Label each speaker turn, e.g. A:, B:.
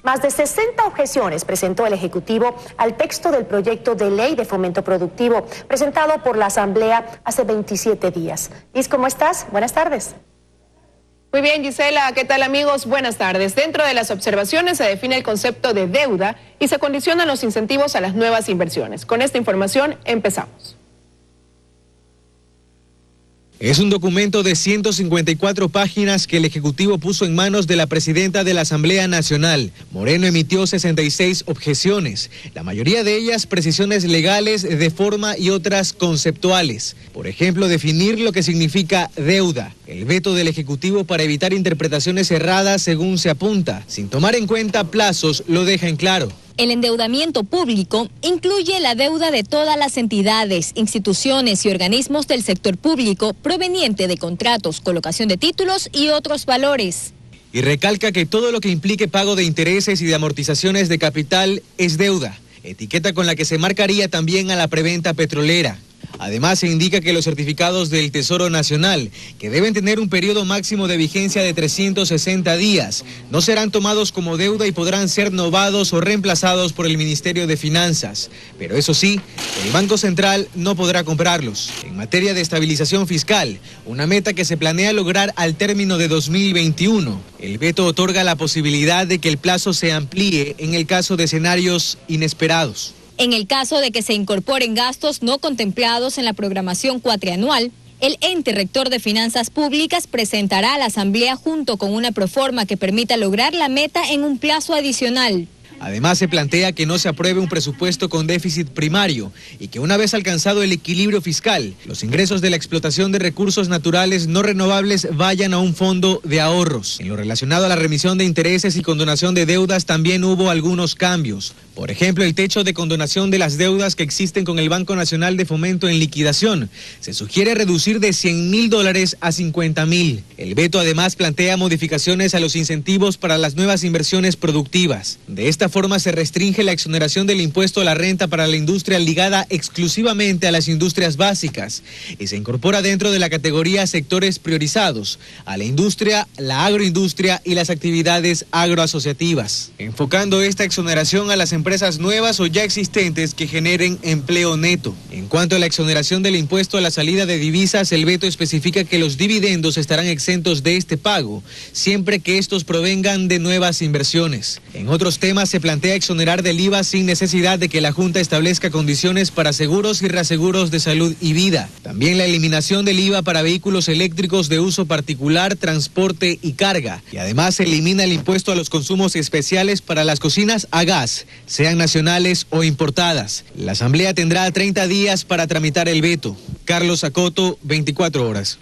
A: Más de 60 objeciones presentó el Ejecutivo al texto del proyecto de ley de fomento productivo presentado por la Asamblea hace 27 días. Liz, ¿cómo estás? Buenas tardes.
B: Muy bien, Gisela. ¿Qué tal, amigos? Buenas tardes. Dentro de las observaciones se define el concepto de deuda y se condicionan los incentivos a las nuevas inversiones. Con esta información empezamos.
C: Es un documento de 154 páginas que el Ejecutivo puso en manos de la presidenta de la Asamblea Nacional. Moreno emitió 66 objeciones, la mayoría de ellas precisiones legales de forma y otras conceptuales. Por ejemplo, definir lo que significa deuda. El veto del Ejecutivo para evitar interpretaciones erradas según se apunta. Sin tomar en cuenta plazos, lo deja en claro.
D: El endeudamiento público incluye la deuda de todas las entidades, instituciones y organismos del sector público proveniente de contratos, colocación de títulos y otros valores.
C: Y recalca que todo lo que implique pago de intereses y de amortizaciones de capital es deuda, etiqueta con la que se marcaría también a la preventa petrolera. Además, se indica que los certificados del Tesoro Nacional, que deben tener un periodo máximo de vigencia de 360 días, no serán tomados como deuda y podrán ser novados o reemplazados por el Ministerio de Finanzas. Pero eso sí, el Banco Central no podrá comprarlos. En materia de estabilización fiscal, una meta que se planea lograr al término de 2021, el veto otorga la posibilidad de que el plazo se amplíe en el caso de escenarios inesperados.
D: En el caso de que se incorporen gastos no contemplados en la programación cuatrianual, el ente rector de finanzas públicas presentará a la Asamblea junto con una proforma que permita lograr la meta en un plazo adicional.
C: Además, se plantea que no se apruebe un presupuesto con déficit primario y que una vez alcanzado el equilibrio fiscal, los ingresos de la explotación de recursos naturales no renovables vayan a un fondo de ahorros. En lo relacionado a la remisión de intereses y condonación de deudas también hubo algunos cambios. Por ejemplo, el techo de condonación de las deudas que existen con el Banco Nacional de Fomento en liquidación se sugiere reducir de $100.000 a $50.000. El veto además plantea modificaciones a los incentivos para las nuevas inversiones productivas. De esta forma se restringe la exoneración del impuesto a la renta para la industria ligada exclusivamente a las industrias básicas y se incorpora dentro de la categoría sectores priorizados a la industria, la agroindustria y las actividades agroasociativas, enfocando esta exoneración a las empresas nuevas o ya existentes que generen empleo neto. En cuanto a la exoneración del impuesto a la salida de divisas, el veto especifica que los dividendos estarán exentos de este pago, siempre que estos provengan de nuevas inversiones. En otros temas, se plantea exonerar del IVA sin necesidad de que la Junta establezca condiciones para seguros y reaseguros de salud y vida. También la eliminación del IVA para vehículos eléctricos de uso particular, transporte y carga. Y además se elimina el impuesto a los consumos especiales para las cocinas a gas, sean nacionales o importadas. La Asamblea tendrá 30 días para tramitar el veto. Carlos Acoto, 24 horas.